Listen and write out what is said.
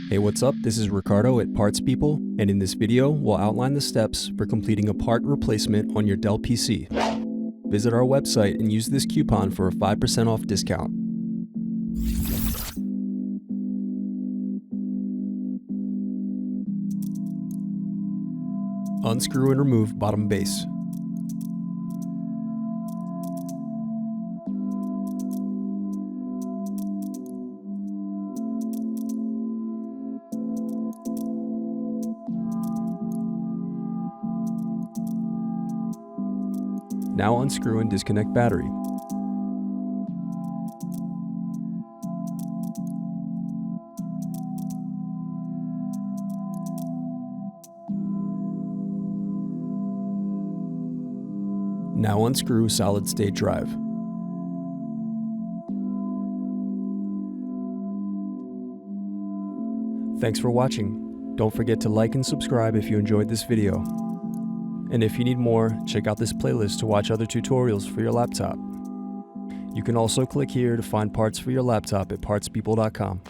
Hey, what's up? This is Ricardo at Parts People, and in this video, we'll outline the steps for completing a part replacement on your Dell PC. Visit our website and use this coupon for a 5% off discount. Unscrew and remove bottom base. Now unscrew and disconnect battery. Now unscrew solid-state drive. Thanks for watching. Don't forget to like and subscribe if you enjoyed this video. And if you need more, check out this playlist to watch other tutorials for your laptop. You can also click here to find parts for your laptop at partspeople.com.